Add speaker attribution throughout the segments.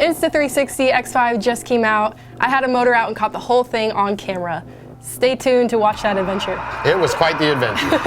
Speaker 1: Insta360 X5 just came out. I had a motor out and caught the whole thing on camera. Stay tuned to watch that adventure.
Speaker 2: It was quite the adventure.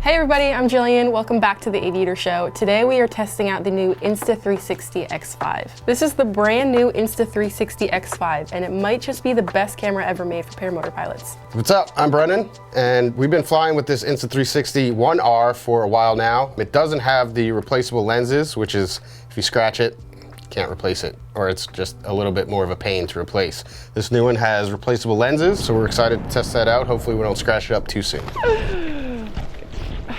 Speaker 1: Hey everybody, I'm Gillian. Welcome back to the Aviator Show. Today we are testing out the new Insta360 X5. This is the brand new Insta360 X5, and it might just be the best camera ever made for paramotor pilots.
Speaker 2: What's up? I'm Brennan, and we've been flying with this Insta360 1R for a while now. It doesn't have the replaceable lenses, which is, if you scratch it, you can't replace it, or it's just a little bit more of a pain to replace. This new one has replaceable lenses, so we're excited to test that out. Hopefully we don't scratch it up too soon.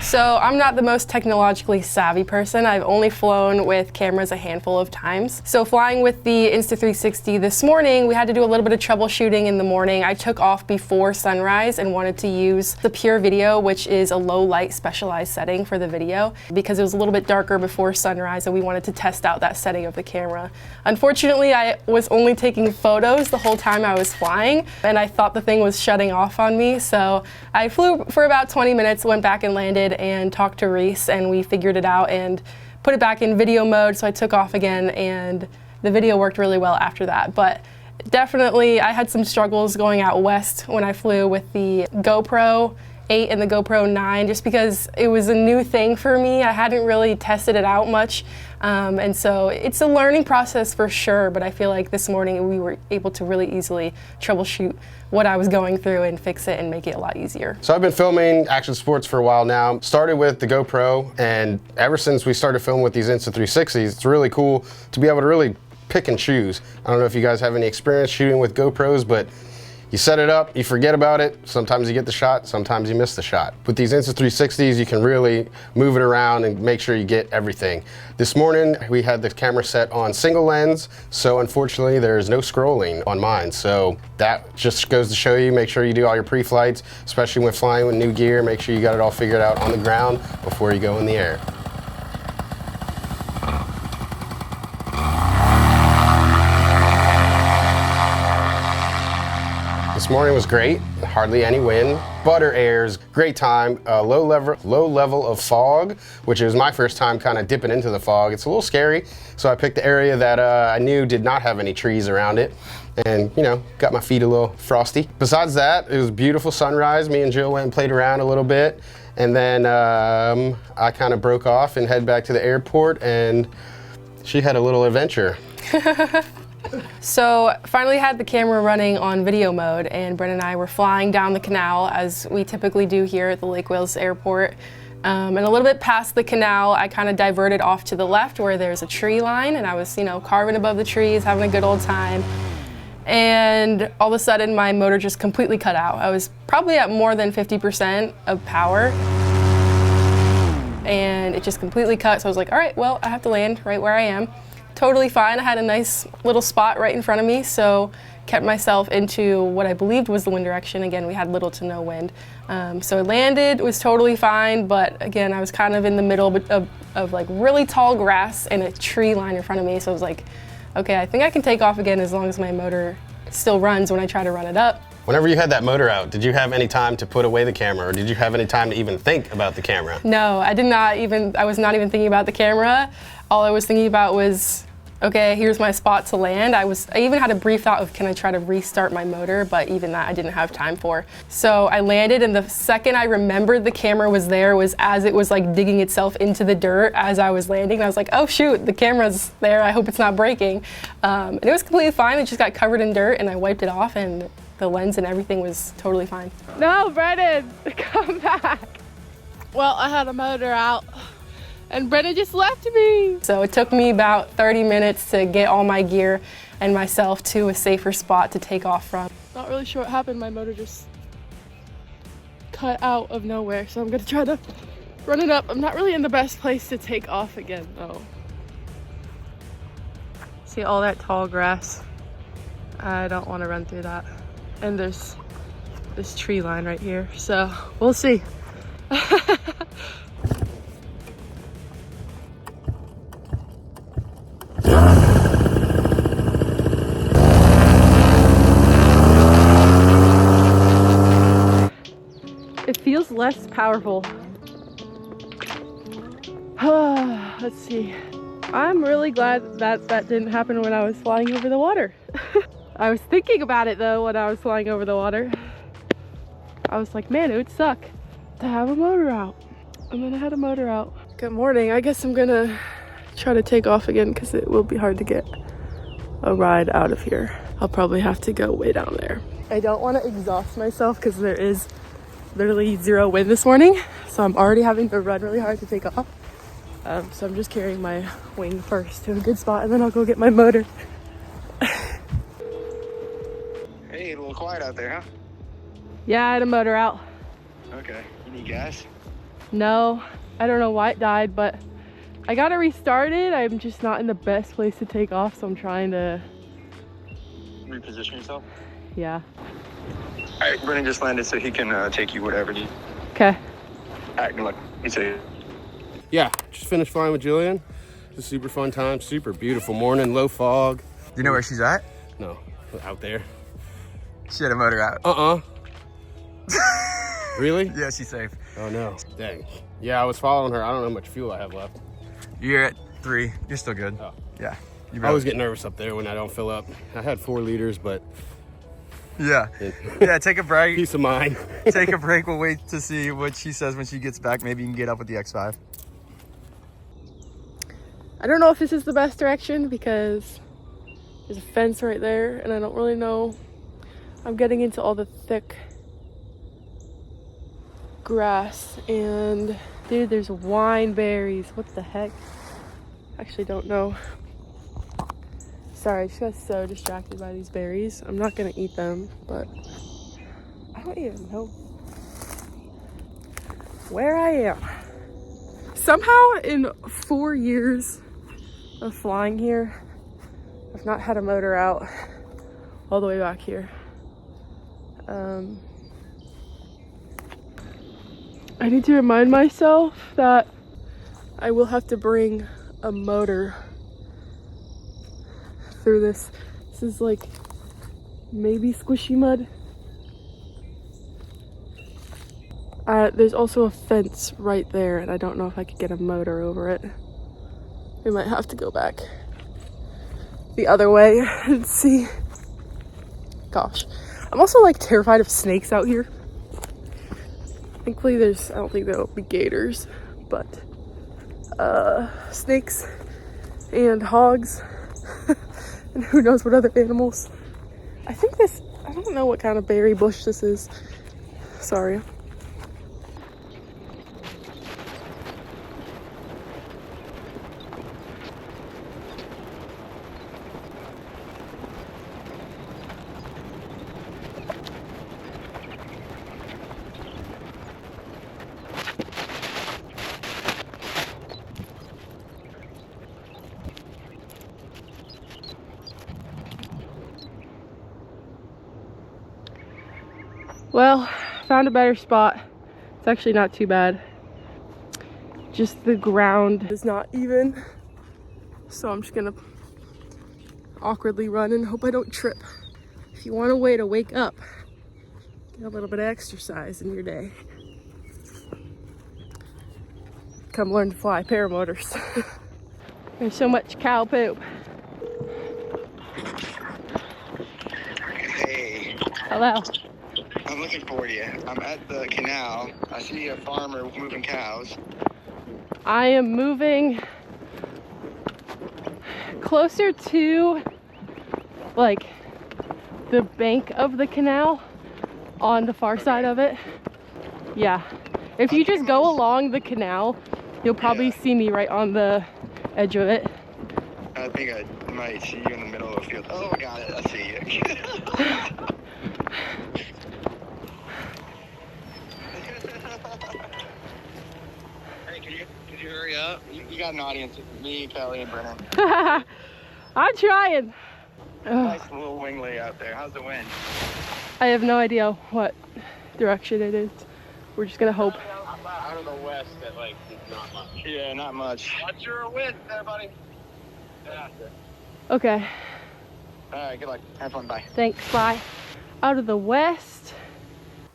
Speaker 1: So I'm not the most technologically savvy person. I've only flown with cameras a handful of times. So flying with the Insta360 this morning, we had to do a little bit of troubleshooting in the morning. I took off before sunrise and wanted to use the pure video, which is a low light specialized setting for the video, because it was a little bit darker before sunrise and we wanted to test out that setting of the camera. Unfortunately, I was only taking photos the whole time I was flying, and I thought the thing was shutting off on me. So I flew for about 20 minutes, went back and landed and talked to Reese, and we figured it out and put it back in video mode. So I took off again and the video worked really well after that. But definitely I had some struggles going out west when I flew with the GoPro 8 and the GoPro 9, just because it was a new thing for me. I hadn't really tested it out much. And so it's a learning process for sure, but I feel like this morning we were able to really easily troubleshoot what I was going through and fix it and make it a lot easier.
Speaker 2: So I've been filming action sports for a while now. Started with the GoPro, and ever since we started filming with these Insta360s, it's really cool to be able to really pick and choose. I don't know if you guys have any experience shooting with GoPros, but you set it up, you forget about it. Sometimes you get the shot, sometimes you miss the shot. With these Insta360s, you can really move it around and make sure you get everything. This morning, we had the camera set on single lens, so unfortunately, there's no scrolling on mine. So that just goes to show you, make sure you do all your pre-flights, especially when flying with new gear. Make sure you got it all figured out on the ground before you go in the air. This morning was great, hardly any wind. Butter airs, great time. Low level of fog, which is my first time kind of dipping into the fog. It's a little scary, so I picked the area that I knew did not have any trees around it, and got my feet a little frosty. Besides that, it was a beautiful sunrise. Me and Jill went and played around a little bit, and then I kind of broke off and head back to the airport, and she had a little adventure.
Speaker 1: So finally had the camera running on video mode, and Brennan and I were flying down the canal as we typically do here at the Lake Wales Airport. And a little bit past the canal, I kind of diverted off to the left where there's a tree line, and I was, carving above the trees, having a good old time. And all of a sudden my motor just completely cut out. I was probably at more than 50% of power, and it just completely cut. So I was like, all right, well, I have to land right where I am. Totally fine. I had a nice little spot right in front of me, so kept myself into what I believed was the wind direction. Again, we had little to no wind. So I landed, was totally fine, but again, I was kind of in the middle of like really tall grass and a tree line in front of me. So I was like, okay, I think I can take off again as long as my motor still runs when I try to run it up.
Speaker 2: Whenever you had that motor out, did you have any time to put away the camera, or did you have any time to even think about the camera?
Speaker 1: No, I was not even thinking about the camera. All I was thinking about was, okay, here's my spot to land. I even had a brief thought of, can I try to restart my motor? But even that I didn't have time for. So I landed, and the second I remembered the camera was there was as it was like digging itself into the dirt as I was landing. And I was like, oh shoot, the camera's there. I hope it's not breaking. And it was completely fine. It just got covered in dirt, and I wiped it off, and the lens and everything was totally fine.
Speaker 3: No, Brennan, come back. Well, I had a motor out,
Speaker 1: and Brennan just left me. So it took me about 30 minutes to get all my gear and myself to a safer spot to take off from. Not really sure what happened. My motor just cut out of nowhere, so I'm gonna try to run it up. I'm not really in the best place to take off again though. See all that tall grass? I don't want to run through that. And there's this tree line right here, so we'll see. It feels less powerful. Let's see. I'm really glad that didn't happen when I was flying over the water. I was thinking about it though when I was flying over the water. I was like, man, it would suck to have a motor out. And then I had a motor out. Good morning. I guess I'm gonna try to take off again because it will be hard to get a ride out of here. I'll probably have to go way down there. I don't want to exhaust myself because there is literally zero wind this morning. So I'm already having to run really hard to take off. So I'm just carrying my wing first to a good spot and then I'll go get my motor.
Speaker 3: Hey, a little quiet out there, huh?
Speaker 1: Yeah, I had a motor out.
Speaker 3: Okay. You need gas?
Speaker 1: No, I don't know why it died, but I got it restarted. I'm just not in the best place to take off, so I'm trying to
Speaker 3: Reposition yourself?
Speaker 1: Yeah.
Speaker 3: All right, Brennan just landed, so he can take you whatever you.
Speaker 1: Okay.
Speaker 3: All right, good luck. You say.
Speaker 2: Yeah, just finished flying with Gillian. It's a super fun time, super beautiful morning, low fog.
Speaker 4: Do you know where she's at?
Speaker 2: No, out there.
Speaker 4: She had a motor out.
Speaker 2: Really?
Speaker 4: Yeah, she's safe.
Speaker 2: Oh no, dang. Yeah, I was following her. I don't know how much fuel I have left.
Speaker 4: You're at 3. You're still good.
Speaker 2: Oh.
Speaker 4: Yeah.
Speaker 2: I always get nervous up there when I don't fill up. I had 4 liters, but
Speaker 4: Yeah. Yeah, take a break.
Speaker 2: peace of mind.
Speaker 4: Take a break. We'll wait to see what she says when she gets back. Maybe you can get up with the X5.
Speaker 1: I don't know if this is the best direction because there's a fence right there and I don't really know. I'm getting into all the thick grass and dude, there's wine berries. What the heck? Actually don't know. Sorry, I just got so distracted by these berries. I'm not gonna eat them, but I don't even know where I am. Somehow in 4 years of flying here, I've not had a motor out all the way back here. I need to remind myself that I will have to bring a motor through this. This is like maybe squishy mud. There's also a fence right there and I don't know if I could get a motor over it. We might have to go back the other way and see. Gosh, I'm also like terrified of snakes out here. Thankfully I don't think there'll be gators, but snakes and hogs and who knows what other animals. I don't know what kind of berry bush this is. Sorry. Well, found a better spot. It's actually not too bad. Just the ground is not even. So I'm just gonna awkwardly run and hope I don't trip. If you want a way to wake up, get a little bit of exercise in your day. Come learn to fly paramotors. There's so much cow poop.
Speaker 3: Hey,
Speaker 1: Hello.
Speaker 3: I'm looking for you. I'm at the canal. I see a farmer moving cows.
Speaker 1: I am moving closer to like the bank of the canal on the far side of it. Yeah. If you just go along the canal You'll probably see me right on the edge of it.
Speaker 3: I think I might see you in the middle of the field. Oh, I got it. I see you. Hey, could you hurry up? You got an audience. Me, Kelly, and Brennan.
Speaker 1: I'm trying.
Speaker 3: Nice little wing lay out there. How's the wind?
Speaker 1: I have no idea what direction it is. We're just gonna hope.
Speaker 2: Out of the west, that like not much.
Speaker 3: Yeah, not much.
Speaker 2: What's your wind there, buddy? Yeah.
Speaker 1: Okay,
Speaker 3: All right, good luck. Have fun. Bye.
Speaker 1: thanks, bye. Out of the west.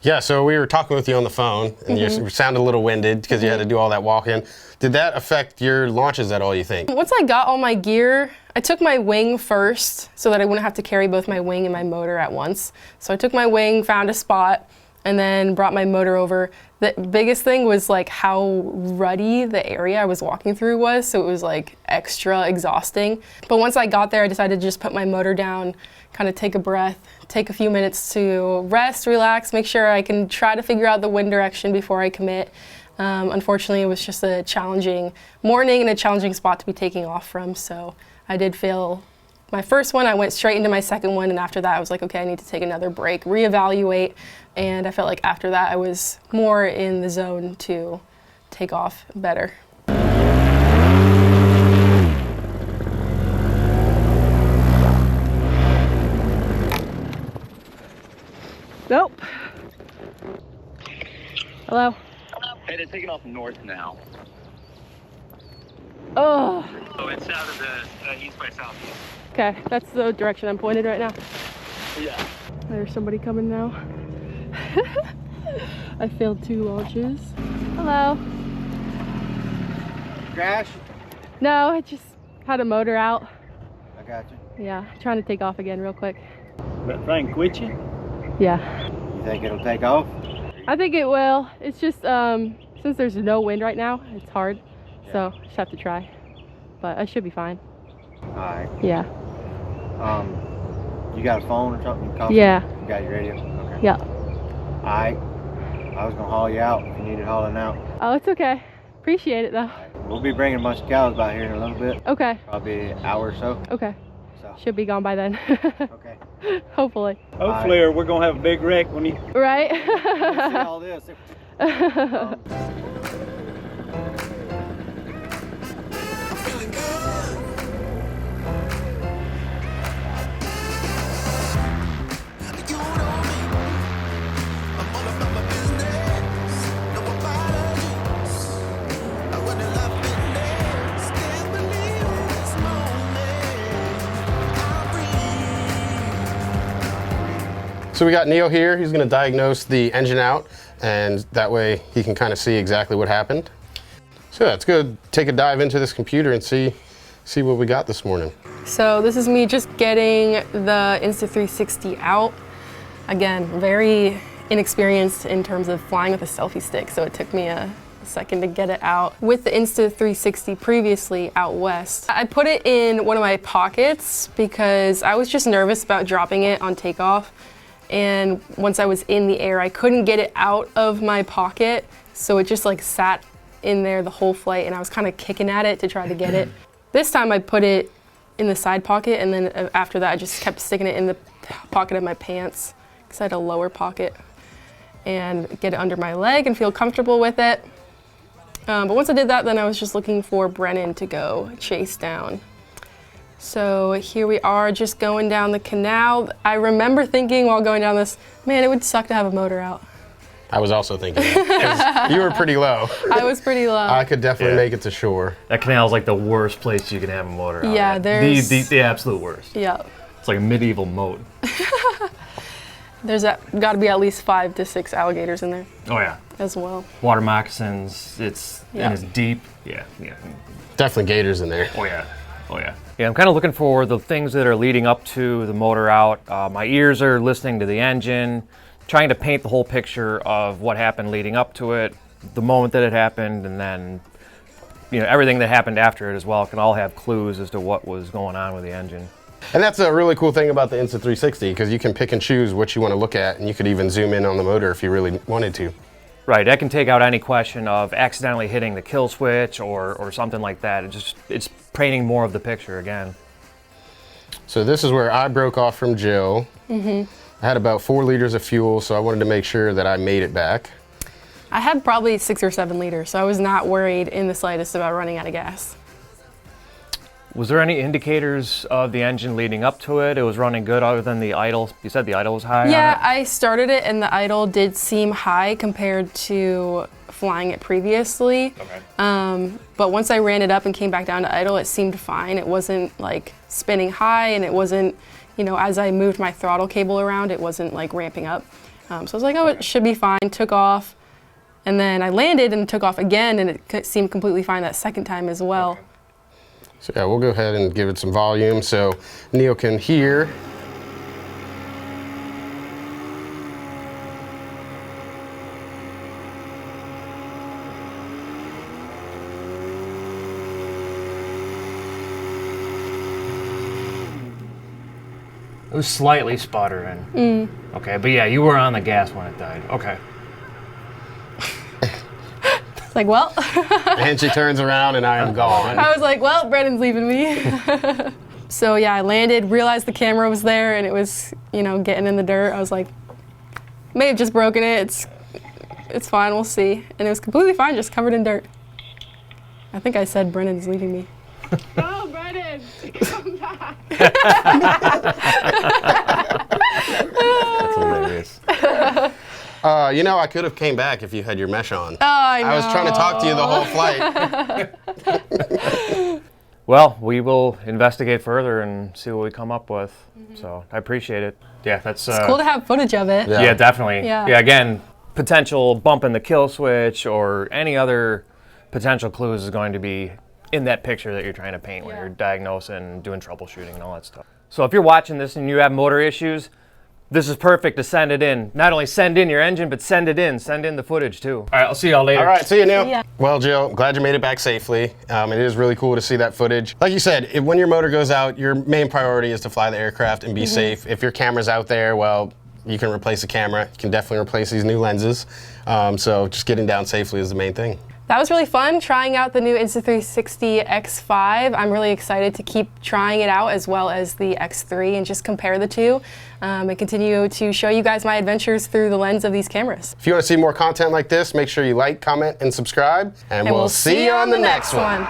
Speaker 2: Yeah, so we were talking with you on the phone, and you sounded a little winded because you had to do all that walking. Did that affect your launches at all, you think?
Speaker 1: Once I got all my gear, I took my wing first so that I wouldn't have to carry both my wing and my motor at once. So I took my wing, found a spot, and then brought my motor over. The biggest thing was like how ruddy the area I was walking through was, so it was like extra exhausting. But once I got there, I decided to just put my motor down, kind of take a breath, take a few minutes to rest, relax, make sure I can try to figure out the wind direction before I commit. Unfortunately, it was just a challenging morning and a challenging spot to be taking off from, so I did fail my first one. I went straight into my second one, and after that I was like, okay, I need to take another break, reevaluate, and I felt like after that I was more in the zone to take off better. Nope. Hello?
Speaker 5: Hey, they're taking off north now.
Speaker 1: Oh.
Speaker 5: Oh, it's out of the east by southeast.
Speaker 1: Okay, that's the direction I'm pointed right now.
Speaker 5: Yeah.
Speaker 1: There's somebody coming now. I failed 2 launches. Hello.
Speaker 6: Crash?
Speaker 1: No, I just had a motor out.
Speaker 6: I got you.
Speaker 1: Yeah, trying to take off again real quick.
Speaker 6: That thing quit you?
Speaker 1: Yeah.
Speaker 6: You think it'll take off?
Speaker 1: I think it will. It's just, since there's no wind right now, it's hard. So, just have to try. But I should be fine.
Speaker 6: Alright.
Speaker 1: Yeah.
Speaker 6: You got a phone or something?
Speaker 1: Yeah.
Speaker 6: You got your radio? Okay.
Speaker 1: Yeah.
Speaker 6: Alright. I was gonna haul you out if you needed hauling out.
Speaker 1: Oh, it's okay. Appreciate it though.
Speaker 6: Alright. We'll be bringing a bunch of cows by here in a little bit.
Speaker 1: Okay.
Speaker 6: Probably an hour or so.
Speaker 1: Okay.
Speaker 6: So.
Speaker 1: Should be gone by then.
Speaker 6: Okay.
Speaker 1: Hopefully.
Speaker 7: Hopefully, or we're gonna have a big wreck when you.
Speaker 1: Right?
Speaker 6: See all this.
Speaker 2: So we got Neil here. He's going to diagnose the engine out, and that way he can kind of see exactly what happened. So let's go take a dive into this computer and see what we got this morning.
Speaker 1: So this is me just getting the Insta360 out. Again, very inexperienced in terms of flying with a selfie stick, so it took me a second to get it out. With the Insta360 previously out west, I put it in one of my pockets because I was just nervous about dropping it on takeoff. And once I was in the air, I couldn't get it out of my pocket, so it just like sat in there the whole flight, and I was kind of kicking at it to try to get it. This time I put it in the side pocket, and then after that I just kept sticking it in the pocket of my pants because I had a lower pocket, and get it under my leg and feel comfortable with it. But once I did that, then I was just looking for Brennan to go chase down. So here we are just going down the canal. I remember thinking while going down this, man, it would suck to have a motor out.
Speaker 2: I was also thinking that, 'cause you were pretty low.
Speaker 1: I was pretty low.
Speaker 2: I could definitely make it to shore.
Speaker 7: That canal is like the worst place you can have a motor out.
Speaker 1: Yeah,
Speaker 7: at.
Speaker 1: there's...
Speaker 7: the absolute worst.
Speaker 1: Yeah.
Speaker 7: It's like a medieval moat.
Speaker 1: There's got to be at least 5 to 6 alligators in there
Speaker 7: Oh yeah.
Speaker 1: as well.
Speaker 7: Water moccasins. And it's deep. Yeah.
Speaker 2: Definitely gators in there.
Speaker 7: Oh yeah. Yeah, I'm kind of looking for the things that are leading up to the motor out. My ears are listening to the engine, trying to paint the whole picture of what happened leading up to it, the moment that it happened, and then everything that happened after it as well can all have clues as to what was going on with the engine.
Speaker 2: And that's a really cool thing about the Insta360, because you can pick and choose what you want to look at, and you could even zoom in on the motor if you really wanted to.
Speaker 7: Right, that can take out any question of accidentally hitting the kill switch or something like that. It's painting more of the picture again.
Speaker 2: So this is where I broke off from Jill. I had about 4 liters of fuel, so I wanted to make sure that I made it back.
Speaker 1: I had probably 6 or 7 liters, so I was not worried in the slightest about running out of gas.
Speaker 7: Was there any indicators of the engine leading up to it? It was running good other than the idle. You said the idle was high
Speaker 1: Yeah,
Speaker 7: on it?
Speaker 1: I started it and the idle did seem high compared to flying it previously.
Speaker 7: Okay.
Speaker 1: But once I ran it up and came back down to idle, it seemed fine. It wasn't like spinning high, and it wasn't, you know, as I moved my throttle cable around, it wasn't like ramping up. So I was like, oh, it should be fine. Took off, and then I landed and took off again, and it seemed completely fine that second time as well.
Speaker 7: Okay.
Speaker 2: So yeah, we'll go ahead and give it some volume so Neil can hear.
Speaker 7: It was slightly sputtering. Okay, but yeah, you were on the gas when it died. Okay.
Speaker 1: It's like, well,
Speaker 2: And she turns around and I am gone.
Speaker 1: I was like, well, Brennan's leaving me. So yeah, I landed, realized the camera was there, and it was, you know, getting in the dirt. I was like, may have just broken it. It's fine, we'll see. And it was completely fine, just covered in dirt. I think I said Brennan's leaving me. Oh, Brennan, come back.
Speaker 7: That's hilarious.
Speaker 2: You know, I could have came back if you had your mesh on.
Speaker 1: Oh, I know.
Speaker 2: I was trying to talk to you the whole flight.
Speaker 7: Well, we will investigate further and see what we come up with. So I appreciate it. Yeah, that's
Speaker 1: It's cool to have footage of it.
Speaker 7: yeah, definitely.
Speaker 1: Yeah.
Speaker 7: Again, potential bump in the kill switch or any other potential clues is going to be in that picture that you're trying to paint when you're diagnosing, doing troubleshooting and all that stuff. So if you're watching this and you have motor issues, this is perfect to send it in. Not only send in your engine, but send it in. Send in the footage too. All right, I'll see y'all later.
Speaker 2: All right, see you, Neil.
Speaker 1: Yeah.
Speaker 2: Well, Jill, glad you made it back safely. It is really cool to see that footage. Like you said, when your motor goes out, your main priority is to fly the aircraft and be safe. If your camera's out there, well, you can replace the camera. You can definitely replace these new lenses. So just getting down safely is the main thing.
Speaker 1: That was really fun, trying out the new Insta360 X5. I'm really excited to keep trying it out, as well as the X3, and just compare the two and continue to show you guys my adventures through the lens of these cameras.
Speaker 2: If you want to see more content like this, make sure you like, comment, and subscribe. And we'll see you on the next one.